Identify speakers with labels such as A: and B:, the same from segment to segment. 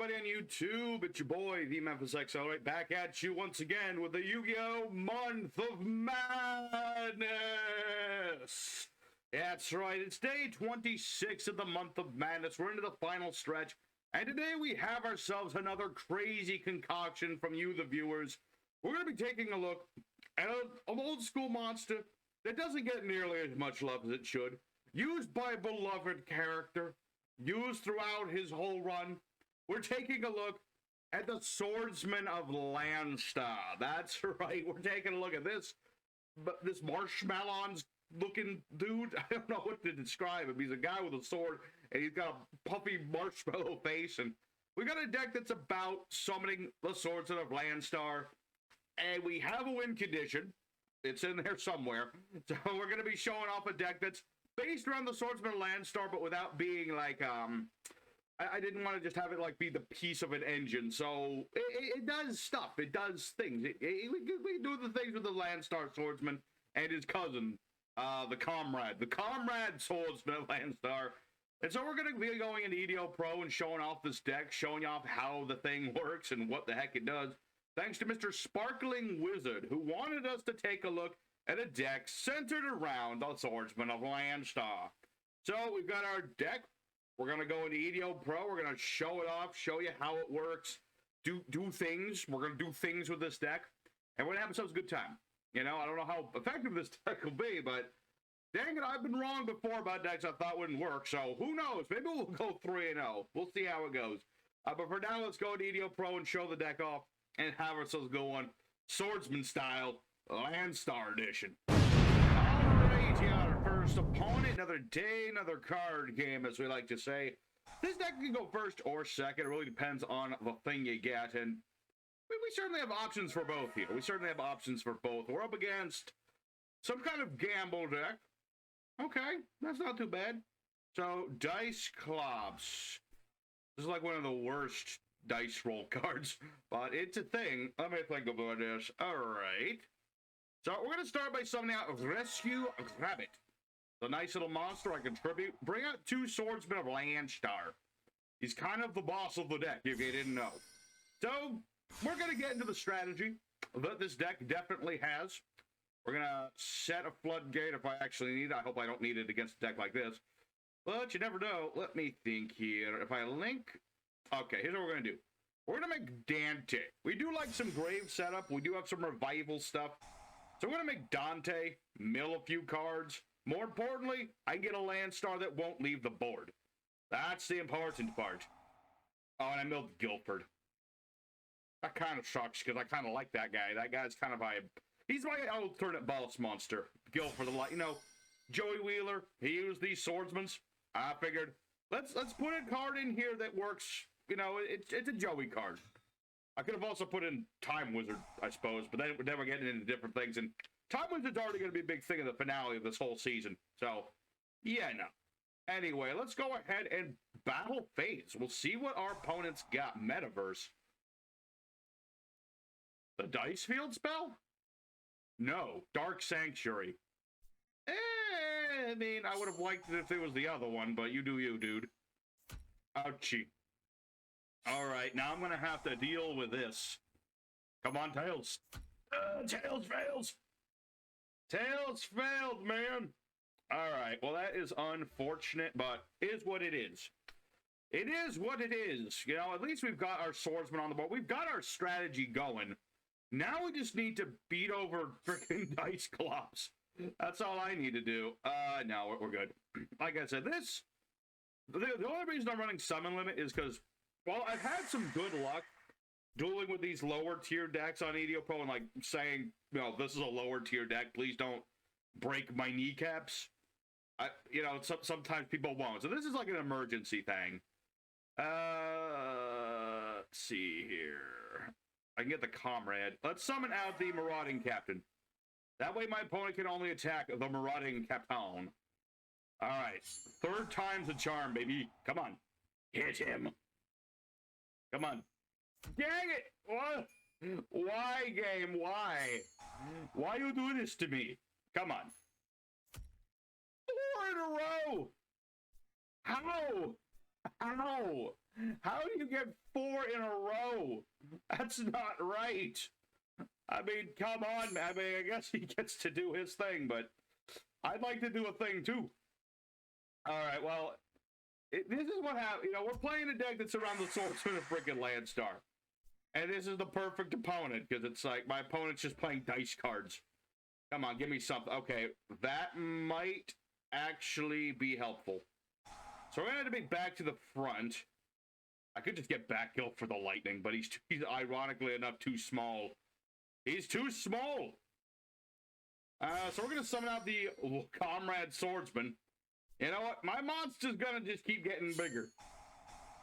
A: everybody on YouTube? It's your boy, the Memphis XL, right back at you once again with the Yu-Gi-Oh! Month of Madness! That's right, it's day 26 of the Month of Madness. We're into the final stretch, and today we have ourselves another crazy concoction from you, the viewers. We're going to be taking a look at an old school monster that doesn't get nearly as much love as it should, used by a beloved character, used throughout his whole run. We're taking a look at the Swordsman of Landstar. That's right, we're taking a look at this marshmallows looking dude. I don't know what to describe him. He's a guy with a sword, and he's got a puffy marshmallow face, and we got a deck that's about summoning the Swordsman of Landstar, and we have a win condition. It's in there somewhere. So we're going to be showing off a deck that's based around the Swordsman of Landstar, but without being like, I didn't want to just have it like be the piece of an engine. So it does stuff. It does things. We do the things with the Landstar Swordsman and his cousin, the Comrade Swordsman of Landstar. And so we're going to be going into EDO Pro and showing off this deck, showing off how the thing works and what the heck it does. Thanks to Mr. Sparkling Wizard, who wanted us to take a look at a deck centered around the Swordsman of Landstar. So we've got our deck. We're going to go into EDO Pro. We're going to show it off, show you how it works, do things. We're going to do things with this deck, and we're going to have ourselves a good time. You know, I don't know how effective this deck will be, but dang it, I've been wrong before about decks I thought wouldn't work, so who knows? Maybe we'll go 3-0. We'll see how it goes. But for now, let's go into EDO Pro and show the deck off and have ourselves go on Swordsman style Landstar edition. Alright, here, our first opponent. Another day, another card game, as we like to say. This deck can go first or second. It really depends on the thing you get. And we certainly have options for both here. We're up against some kind of gamble deck. Okay, that's not too bad. So, Dice Clubs. This is like one of the worst dice roll cards, but it's a thing. Let me think about this. Alright. So we're going to start by summoning out Rescue Rabbit. The nice little monster I contribute. Bring out 2 Swordsmen of Landstar. He's kind of the boss of the deck, if you didn't know. So, we're going to get into the strategy that this deck definitely has. We're going to set a floodgate if I actually need it. I hope I don't need it against a deck like this. But you never know. Let me think here. If I link... Okay, here's what we're going to do. We're going to make Dante. We do like some grave setup. We do have some revival stuff. So we're going to make Dante, mill a few cards. More importantly, I get a Landstar that won't leave the board. That's the important part. Oh, and I milled Guilford. That kind of sucks, because I kind of like that guy. That guy's kind of he's my alternate boss monster. Guilford, you know, Joey Wheeler, he used these swordsmans. I figured, let's put a card in here that works. You know, it's a Joey card. I could have also put in Time Wizard, I suppose, but then we're getting into different things, and Time Wizard's already going to be a big thing in the finale of this whole season, so, yeah, no. Anyway, let's go ahead and battle Phase. We'll see what our opponents got. Metaverse. The Dice Field spell? No. Dark Sanctuary. I mean, I would have liked it if it was the other one, but you do you, dude. Ouchie. Alright, now I'm going to have to deal with this. Come on, Tails. Tails fails. Tails failed, man. Alright, well, that is unfortunate, but it is what it is. It is what it is. You know, at least we've got our swordsman on the board. We've got our strategy going. Now we just need to beat over freaking Dice Clubs. That's all I need to do. No, we're good. Like I said, the only reason I'm running Summon Limit is because, well, I've had some good luck dueling with these lower tier decks on EDO Pro and, like, saying, you know, this is a lower tier deck, please don't break my kneecaps. You know, sometimes people won't. So this is like an emergency thing. Let's see here. I can get the Comrade. Let's summon out the Marauding Captain. That way my opponent can only attack the Marauding Captain. Alright. 3rd time's a charm, baby. Come on. Hit him. Come on. Dang it! What? Why, game? Why? Why you do this to me? Come on. 4 in a row! How? How? How do you get 4 in a row? That's not right. I mean, come on. I mean, I guess he gets to do his thing, but I'd like to do a thing too. All right, well, this is what happened. You know, we're playing a deck that's around the Swordsman of freaking Landstar. And this is the perfect opponent, because it's like, my opponent's just playing dice cards. Come on, give me something. Okay, that might actually be helpful. So we're going to have to be back to the front. I could just get back kill for the lightning, but he's ironically enough too small. He's too small. So we're going to summon out the Comrade Swordsman. You know what? My monster's going to just keep getting bigger.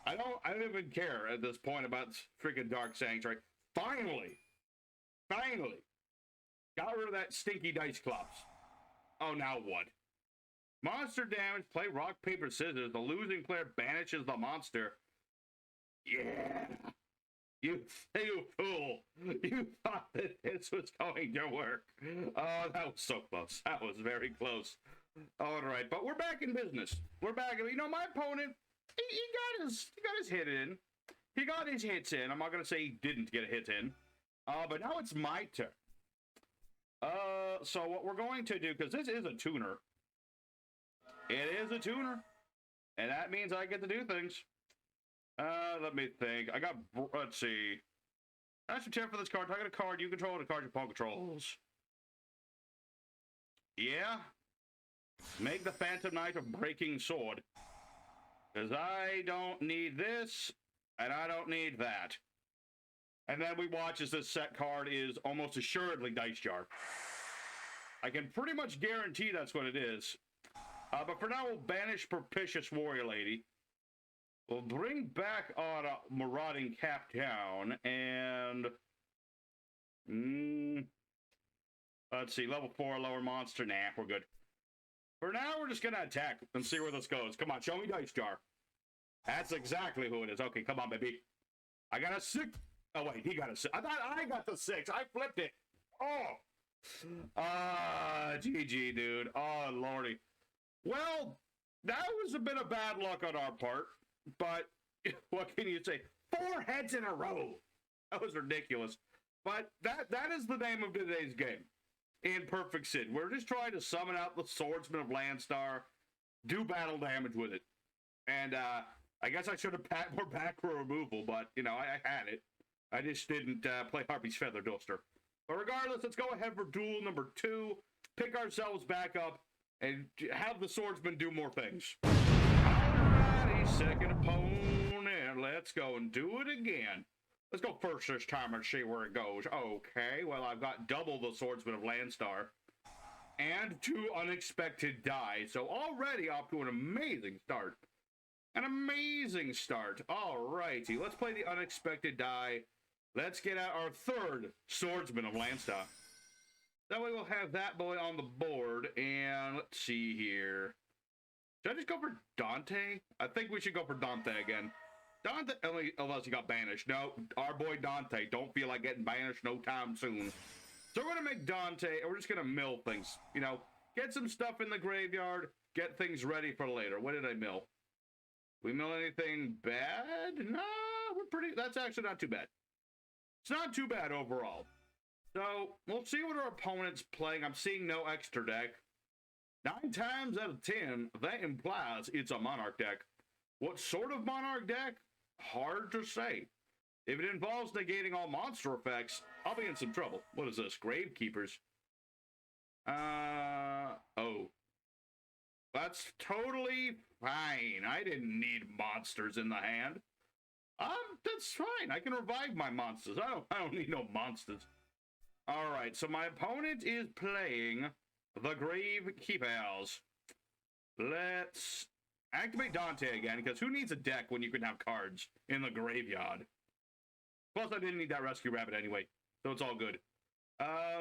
A: I don't even care at this point about freaking Dark Sanctuary. Finally. Got rid of that stinky dice clubs. Oh, now what? Monster damage, play rock, paper, scissors. The losing player banishes the monster. Yeah. You fool. You thought that this was going to work. Oh, that was so close. That was very close. All right, but we're back in business. We're back. You know, my opponent, he got his hit in. He got his hits in. I'm not going to say he didn't get a hit in. But now it's my turn. So what we're going to do, because this is a tuner. It is a tuner. And that means I get to do things. Let me think. Let's see. That's your 10 for this card. Target a card you control and a card your opponent controls. Yeah. Make the Phantom Knight of Breaking Sword. Because I don't need this, and I don't need that. And then we watch as this set card is almost assuredly Dice Jar. I can pretty much guarantee that's what it is. But for now, we'll banish Propitious Warrior Lady. We'll bring back on Marauding Captown, and... let's see, level 4, lower monster. Nah, we're good. For now, we're just going to attack and see where this goes. Come on, show me Dice Jar. That's exactly who it is. Okay, come on, baby. I got a 6. Oh, wait, he got a 6. I thought I got the 6. I flipped it. Oh. GG, dude. Oh, lordy. Well, that was a bit of bad luck on our part. But what can you say? 4 heads in a row. That was ridiculous. But that is the name of today's game. In Perfect Sid. We're just trying to summon out the Swordsman of Landstar, do battle damage with it. And I guess I should have packed more back for removal, but, you know, I had it. I just didn't play Harpy's Feather Duster. But regardless, let's go ahead for duel number 2, pick ourselves back up, and have the Swordsman do more things. Alrighty, second opponent. Let's go and do it again. Let's go first this time and see where it goes. Okay, well, I've got double the Swordsman of Landstar. And 2 unexpected die. So already off to an amazing start. An amazing start. Alrighty, let's play the unexpected die. Let's get out our 3rd Swordsman of Landstar. That way we'll have that boy on the board. And let's see here. Should I just go for Dante? I think we should go for Dante again. Dante, unless he got banished. No, our boy Dante. Don't feel like getting banished no time soon. So we're going to make Dante, and we're just going to mill things. You know, get some stuff in the graveyard, get things ready for later. What did I mill? We mill anything bad? No, that's actually not too bad. It's not too bad overall. So, we'll see what our opponent's playing. I'm seeing no extra deck. 9 times out of 10, that implies it's a Monarch deck. What sort of Monarch deck? Hard to say. If it involves negating all monster effects, I'll be in some trouble. What is this? Gravekeepers. Oh. That's totally fine. I didn't need monsters in the hand. That's fine. I can revive my monsters. I don't need no monsters. Alright, so my opponent is playing the Gravekeepers. Let's activate Dante again, because who needs a deck when you can have cards in the graveyard? Plus, I didn't need that Rescue Rabbit anyway, so it's all good.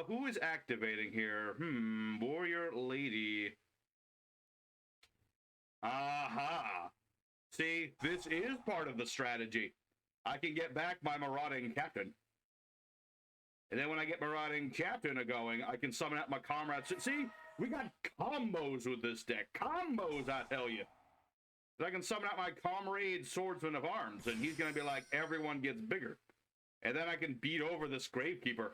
A: Who is activating here? Warrior Lady. Aha! See, this is part of the strategy. I can get back my Marauding Captain. And then when I get Marauding Captain going, I can summon out my comrades. See, we got combos with this deck. Combos, I tell you. I can summon out my comrade Swordsman of Arms, and he's going to be like, everyone gets bigger. And then I can beat over this Gravekeeper.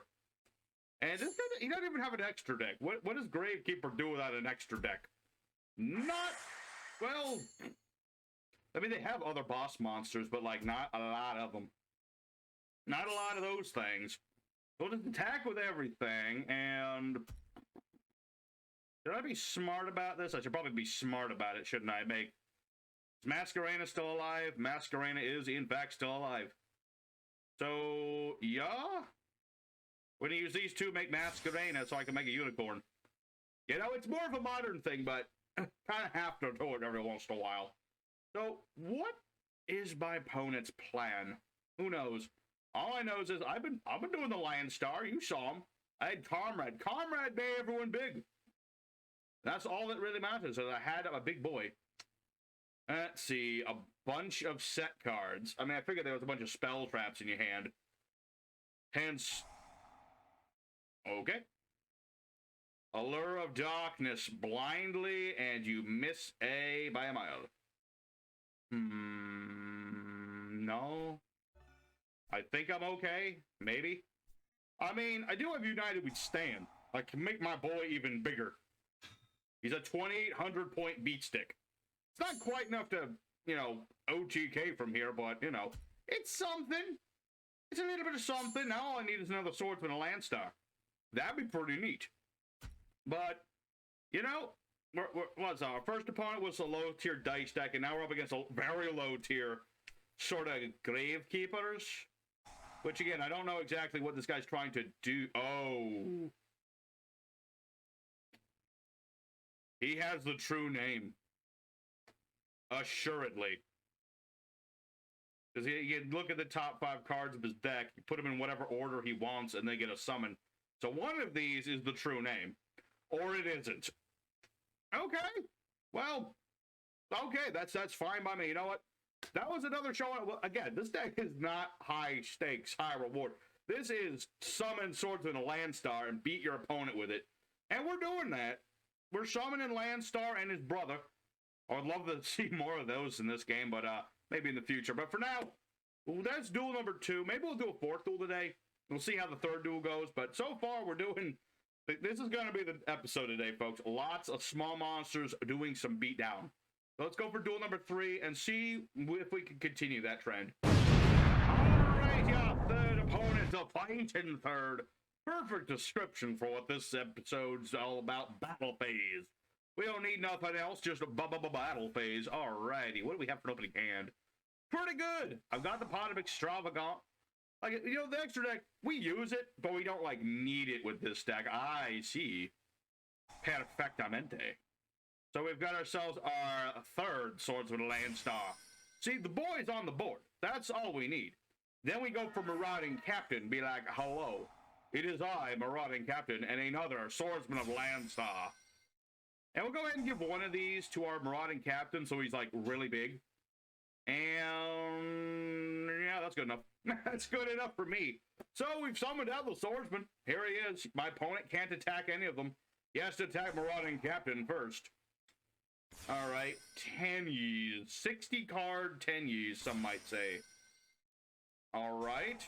A: And this guy, he doesn't even have an extra deck. What does Gravekeeper do without an extra deck? Not, well, I mean, they have other boss monsters, but, like, not a lot of them. Not a lot of those things. So just attack with everything, and... Should I be smart about this? I should probably be smart about it, shouldn't I? Is Masquerena still alive? Masquerena is, in fact, still alive. So, yeah? When you use these two, make Masquerena so I can make a unicorn. You know, it's more of a modern thing, but kind of have to do it every once in a while. So, what is my opponent's plan? Who knows? All I know is I've been doing the Landstar. You saw him. I had Comrade. Comrade made everyone big. That's all that really matters. Is I had a big boy. Let's see, a bunch of set cards. I mean, I figured there was a bunch of spell traps in your hand. Hence, okay. Allure of Darkness blindly, and you miss by a mile. No. I think I'm okay. Maybe. I mean, I do have United Withstand. I can make my boy even bigger. He's a 2,800 point beat stick. It's not quite enough to, you know, OTK from here, but, you know, it's something. It's a little bit of something. Now all I need is another Swordsman of Landstar. That'd be pretty neat. But, you know, what's our first opponent was a low-tier dice deck, and now we're up against a very low-tier sort of Gravekeepers. Which, again, I don't know exactly what this guy's trying to do. Oh. He has the true name. Assuredly. Because you can look at the top 5 cards of his deck, you put them in whatever order he wants, and they get a summon. So one of these is the true name. Or it isn't. Okay. Well, okay, that's fine by me. You know what? That was another show. Well, again, this deck is not high stakes, high reward. This is summon Swordsman of Landstar and beat your opponent with it. And we're doing that. We're summoning Landstar and his brother. I would love to see more of those in this game, but maybe in the future. But for now, that's duel number 2. Maybe we'll do a 4th duel today. We'll see how the 3rd duel goes. But so far, we're doing... This is going to be the episode today, folks. Lots of small monsters doing some beatdown. So let's go for duel number 3 and see if we can continue that trend. Alright, your third opponent, the fighting third. Perfect description for what this episode's all about, battle phase. We don't need nothing else, just a battle phase. Alrighty, what do we have for an opening hand? Pretty good. I've got the Pot of Extravagant. Like, you know, the extra deck, we use it, but we don't, like, need it with this deck. I see. Perfectamente. So we've got ourselves our 3rd Swordsman of Landstar. See, the boy's on the board. That's all we need. Then we go for Marauding Captain, be like, hello. It is I, Marauding Captain, and another Swordsman of Landstar. And we'll go ahead and give one of these to our Marauding Captain so he's, like, really big. And yeah, that's good enough. That's good enough for me. So we've summoned out the Swordsman. Here he is. My opponent can't attack any of them. He has to attack Marauding Captain first. All right, tenyi. 60 card tenyi, some might say. All right.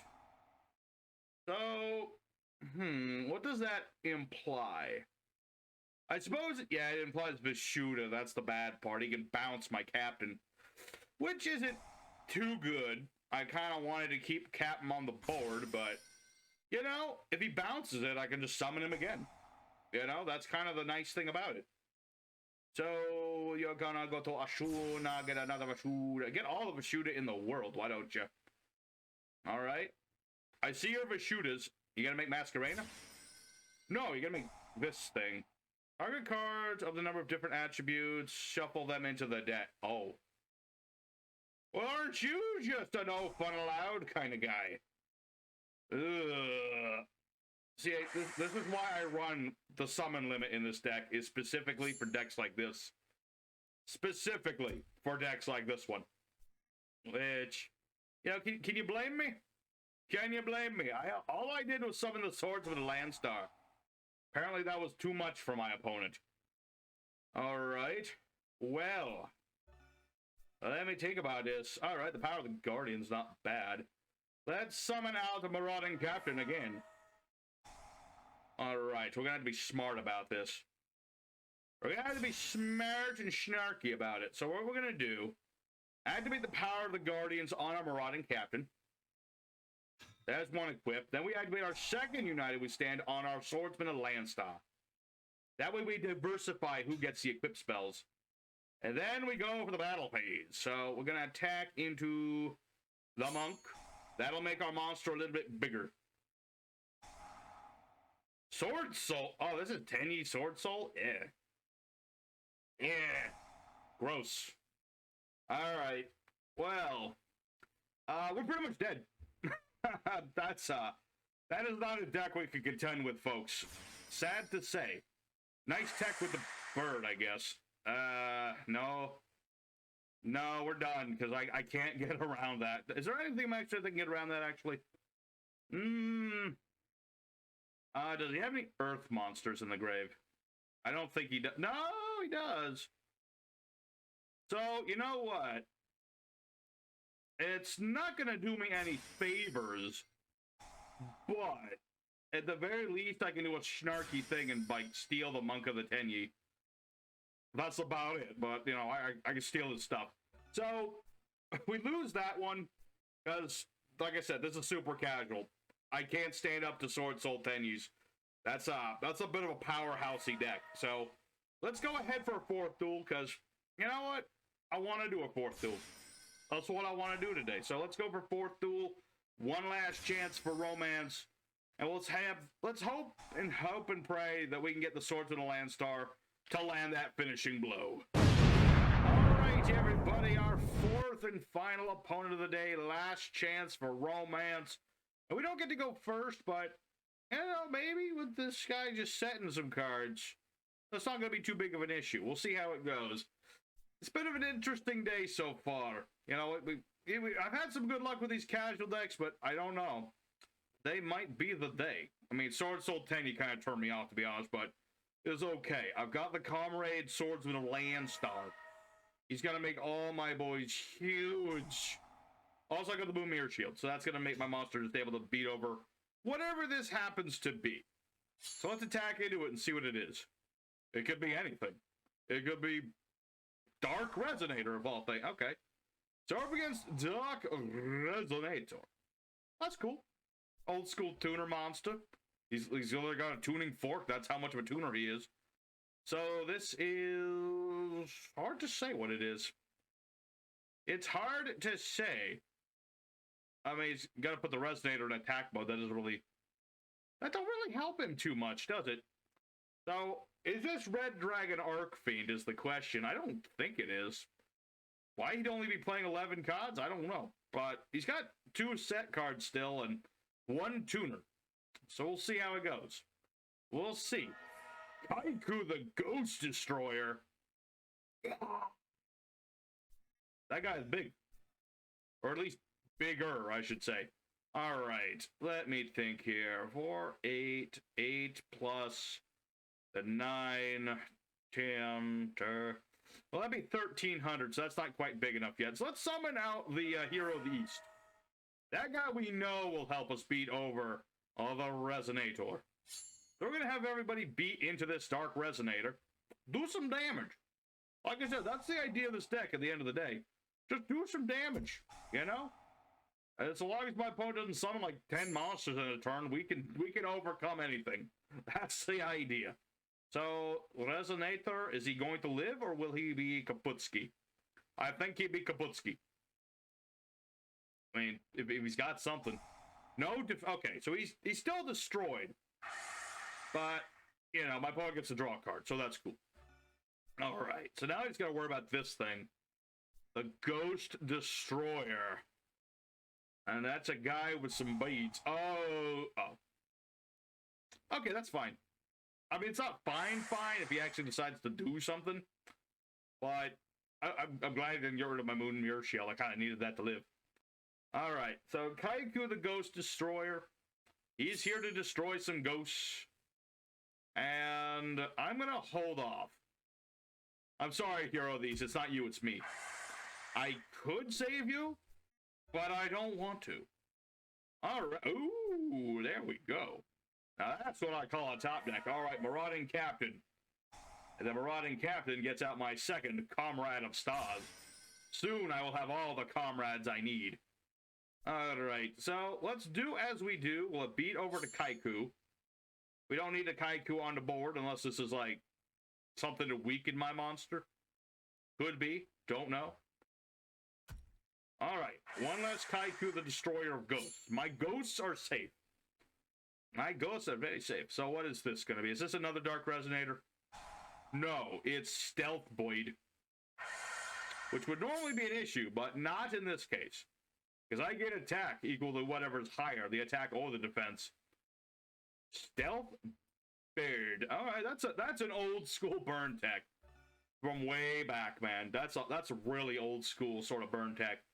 A: So, what does that imply? I suppose, yeah, it implies Vishuda. That's the bad part. He can bounce my captain, which isn't too good. I kind of wanted to keep Captain on the board, but, you know, if he bounces it, I can just summon him again. You know, that's kind of the nice thing about it. So, you're gonna go to Ashuna, get another Vishuda. Get all the Vishuda in the world, why don't you? All right. I see your Vishudas. You gonna make Masquerena? No, you're gonna make this thing. Target cards of the number of different attributes, shuffle them into the deck. Oh. Well, aren't you just a no fun allowed kind of guy? Ugh. See, this is why I run the summon limit in this deck, is specifically for decks like this. Specifically for decks like this one. Which, you know, can you blame me? Can you blame me? All I did was summon the Swordsman of Landstar. Apparently that was too much for my opponent. Alright. Well. Let me think about this. All right, the power of the Guardian's not bad. Let's summon out the marauding captain again. All right, we're gonna have to be smart about this. We're gonna have to be smart and snarky about it. So what we're gonna do, activate the power of the Guardians on our marauding captain. There's one equipped. Then we activate our second United We Stand on our Swordsman of Landstar. That way we diversify who gets the equipped spells. And then we go for the battle phase. So we're gonna attack into the monk. That'll make our monster a little bit bigger. Swordsoul. Oh, this is tenyi Swordsoul? Yeah. Yeah. Gross. Alright. Well. We're pretty much dead. That is not a deck we can contend with, folks. Sad to say. Nice tech with the bird, I guess. No. No, we're done, because I can't get around that. Is there anything extra that can get around that, actually? Does he have any earth monsters in the grave? I don't think he does. No, he does. So, you know what? It's not going to do me any favors, but at the very least, I can do a snarky thing and, like, steal the Monk of the Tenyi. That's about it, but, you know, I can steal his stuff. So, we lose that one, because, like I said, this is super casual. I can't stand up to Swordsoul Tenyis. That's a bit of a powerhousey deck. So, let's go ahead for a fourth duel, because, you know what? I want to do a fourth duel. That's what I want to do today. So, let's go for fourth duel. One last chance for romance. And let's hope and pray that we can get the Swordsman of Landstar to land that finishing blow. Alright, everybody, our fourth and final opponent of the day. Last chance for romance. And we don't get to go first, but, you know, maybe with this guy just setting some cards, that's not going to be too big of an issue. We'll see how it goes. It's been an interesting day so far. You know, I've had some good luck with these casual decks, but I don't know. They might be the day. I mean, Swordsoul Tenyi kind of turned me off, to be honest, but it's okay. I've got the Comrade Swordsman of Landstar. He's going to make all my boys huge. Also, I got the Boom Mirror Shield, so that's going to make my monster just able to beat over whatever this happens to be. So let's attack into it and see what it is. It could be anything. It could be Dark Resonator of all things. Okay. So up against Dark Resonator. That's cool. Old school tuner monster. He's only got a tuning fork. That's how much of a tuner he is. So this is hard to say what it is. It's hard to say. I mean, he's got to put the Resonator in attack mode. That don't really help him too much, does it? So, is this Red Dragon Arc Fiend is the question. I don't think it is. Why he'd only be playing 11 cards, I don't know. But he's got 2 set cards still and 1 tuner. So we'll see how it goes. We'll see. Kaiku the Ghost Destroyer. That guy's big. Or at least bigger, I should say. Alright, let me think here. 4, 8, 8 plus the 9, 10, well, that'd be 1,300, so that's not quite big enough yet. So let's summon out the Hero of the East. That guy we know will help us beat over the Resonator. So we're going to have everybody beat into this Dark Resonator. Do some damage. Like I said, that's the idea of this deck at the end of the day. Just do some damage, you know? And so long as my opponent doesn't summon like 10 monsters in a turn, we can overcome anything. That's the idea. So, Resonator, is he going to live, or will he be Kaputski? I think he'd be Kaputski. I mean, if he's got something. No, okay, so he's still destroyed. But, you know, my opponent gets to draw a card, so that's cool. Alright, so now he's got to worry about this thing. The Ghost Destroyer. And that's a guy with some beads. Oh. Okay, that's fine. I mean, it's not fine if he actually decides to do something. But I'm glad I didn't get rid of my Moon Mirror Shield. I kind of needed that to live. Alright, so Kaiku the Ghost Destroyer. He's here to destroy some ghosts. And I'm going to hold off. I'm sorry, Hero of these. It's not you, it's me. I could save you, but I don't want to. All right. Ooh, there we go. Now that's what I call a top deck. All right, Marauding Captain. And the Marauding Captain gets out my second Comrade of Stars. Soon I will have all the comrades I need. All right, so let's do as we do. We'll beat over to Kaiku. We don't need a Kaiku on the board unless this is like something to weaken my monster. Could be. Don't know. All right, one less Kaiku, the Destroyer of Ghosts. My ghosts are safe. My ghosts are very safe. So what is this going to be? Is this another Dark Resonator? No, it's Stealth Void, which would normally be an issue, but not in this case. Because I get attack equal to whatever's higher, the attack or the defense. Stealth Bird. All right, that's an old school burn tech from way back, man. That's a really old school sort of burn tech.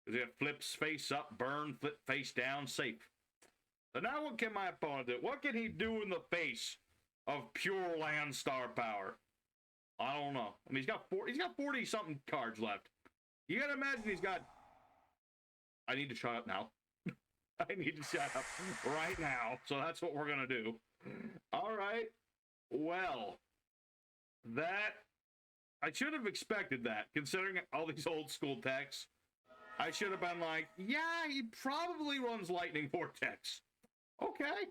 A: Because it flips face up, burn, flip face down, safe. So now what can my opponent do? What can he do in the face of pure Landstar power? I don't know. I mean, he's got 40 something cards left. You gotta imagine he's got. I need to shut up now. I need to shut up right now. So that's what we're gonna do. All right. Well, that I should have expected that, considering all these old school techs. I should have been like, yeah, he probably runs Lightning Vortex. Okay.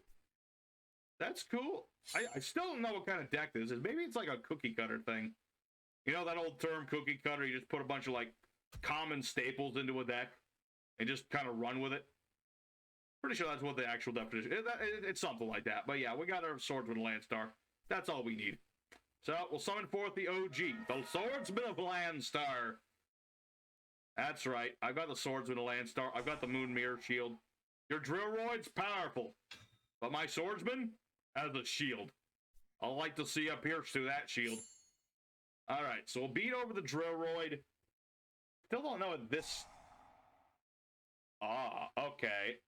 A: That's cool. I still don't know what kind of deck this is. Maybe it's like a cookie cutter thing. You know that old term, cookie cutter? You just put a bunch of like common staples into a deck and just kind of run with it. Pretty sure that's what the actual definition is. It's something like that. But yeah, we got our Swordsman of Landstar. That's all we need. So we'll summon forth the OG, the Swordsman of Landstar. That's right. I've got the Swordsman of Landstar. I've got the Moon Mirror Shield. Your Drillroid's powerful, but my Swordsman has a shield. I'll like to see a pierce through that shield. All right, so we'll beat over the Drillroid. Still don't know what this. Ah, okay.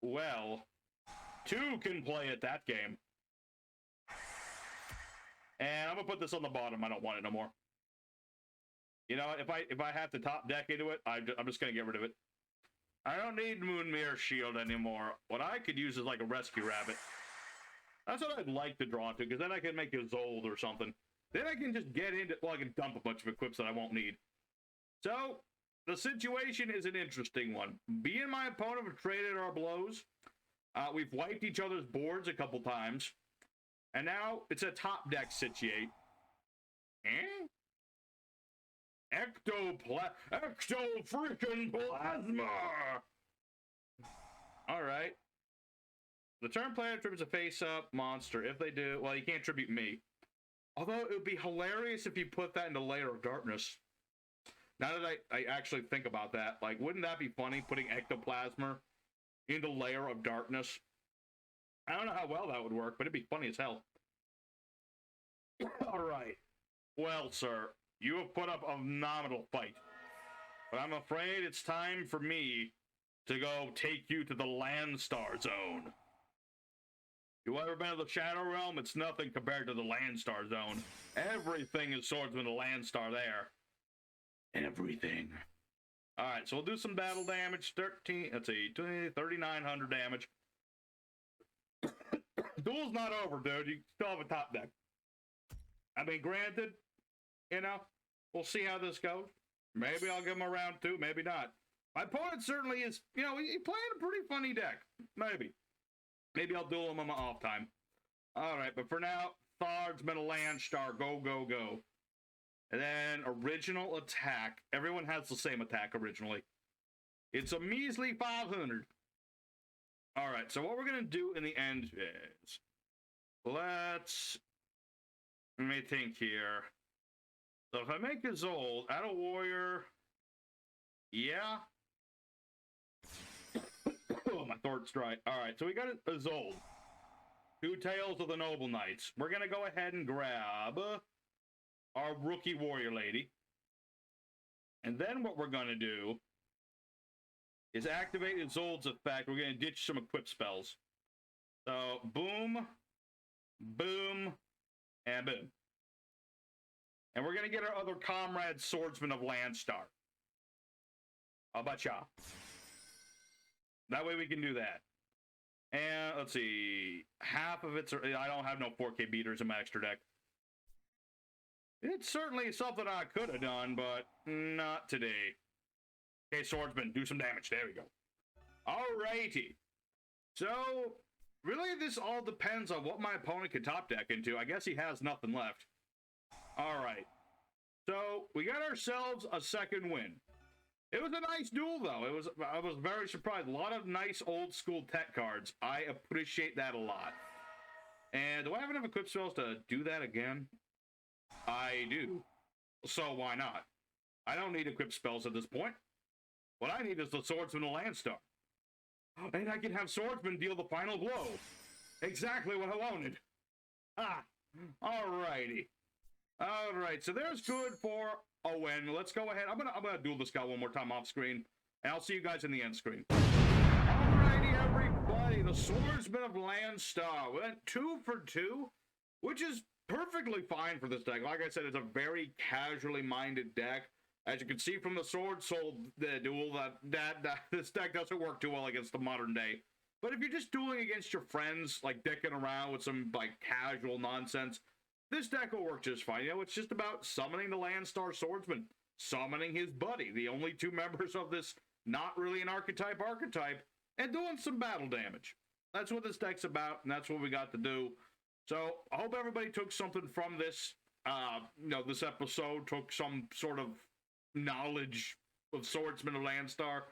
A: Well, two can play at that game. And I'm gonna put this on the bottom. I don't want it no more. You know, if I have to top deck into it, I'm just gonna get rid of it. I don't need Moon Mirror Shield anymore. What I could use is like a Rescue Rabbit. That's what I'd like to draw to, because then I can make a Zold or something. Then I can just get into, well, I can dump a bunch of equips that I won't need. So, the situation is an interesting one. Me and my opponent have traded our blows. We've wiped each other's boards a couple times. And now it's a top deck situate. Ecto-freaking plasma! Alright. The turn player tributes a face-up monster. If they do, well, you can't tribute me. Although it would be hilarious if you put that into Layer of Darkness. Now that I actually think about that, like, wouldn't that be funny, putting Ectoplasma into Layer of Darkness? I don't know how well that would work, but it'd be funny as hell. Alright. Well, sir, you have put up a phenomenal fight. But I'm afraid it's time for me to go take you to the Landstar Zone. You ever been to the Shadow Realm? It's nothing compared to the Landstar Zone. Everything is Swordsman of Landstar there. Everything. Alright, so we'll do some battle damage. 3,900 damage. Duel's not over, dude. You still have a top deck. I mean, granted, you know, we'll see how this goes. Maybe I'll give him a round two, maybe not. My opponent certainly is, you know, he's playing a pretty funny deck. Maybe. Maybe I'll duel him on my off time. Alright, but for now, Swordsman of Landstar, go, go, go. And then original attack. Everyone has the same attack originally. It's a measly 500. Alright, so what we're going to do in the end is... Let me think here. So if I make a Zold, add a warrior... Yeah. Oh, my throat's dry. Alright, so we got a Zold. Two Tails of the Noble Knights. We're going to go ahead and grab our rookie warrior lady. And then what we're going to do is activate Zold's effect. We're going to ditch some equip spells. So, boom, boom, and boom. And we're going to get our other comrade, Swordsman of Landstar. How about ya? That way we can do that. And let's see. Half of it's... I don't have no 4K beaters in my extra deck. It's certainly something I could have done, but not today. Okay, Swordsman, do some damage. There we go. Alrighty. So, really, this all depends on what my opponent can top deck into. I guess he has nothing left. Alright. So, we got ourselves a second win. It was a nice duel, though. I was very surprised. A lot of nice old-school tech cards. I appreciate that a lot. And do I have enough equip spells to do that again? I do. So why not? I don't need equip spells at this point. What I need is the Swordsman of Landstar. And I can have Swordsman deal the final blow. Exactly what I wanted. Ah, alrighty. Alright, so there's good for a win. Let's go ahead. I'm gonna duel this guy one more time off screen, and I'll see you guys in the end screen. Alrighty, everybody. The Swordsman of Landstar went 2 for 2, which is perfectly fine for this deck. Like I said, it's a very casually minded deck. As you can see from the Swordsoul duel, that this deck doesn't work too well against the modern day. But if you're just dueling against your friends, like dicking around with some like casual nonsense, this deck will work just fine. You know, it's just about summoning the Landstar Swordsman, summoning his buddy, the only 2 members of this not really an archetype, and doing some battle damage. That's what this deck's about, and that's what we got to do. So I hope everybody took something from this, this episode, took some sort of knowledge of Swordsman of Landstar,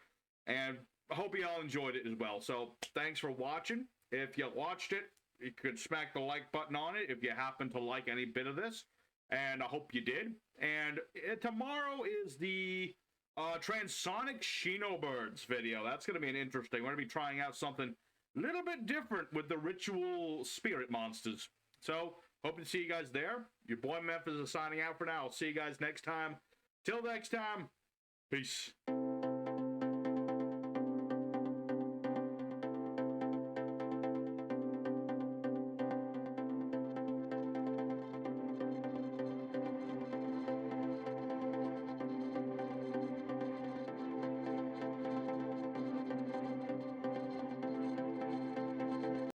A: and I hope you all enjoyed it as well. So thanks for watching. If you watched it, you could smack the like button on it if you happen to like any bit of this, and I hope you did. And tomorrow is the Transonic Shinobirds video. That's going to be an interesting. We're going to be trying out something a little bit different with the ritual spirit monsters. So, hope to see you guys there. Your boy Memphis is signing out for now. I'll see you guys next time. Till next time, peace.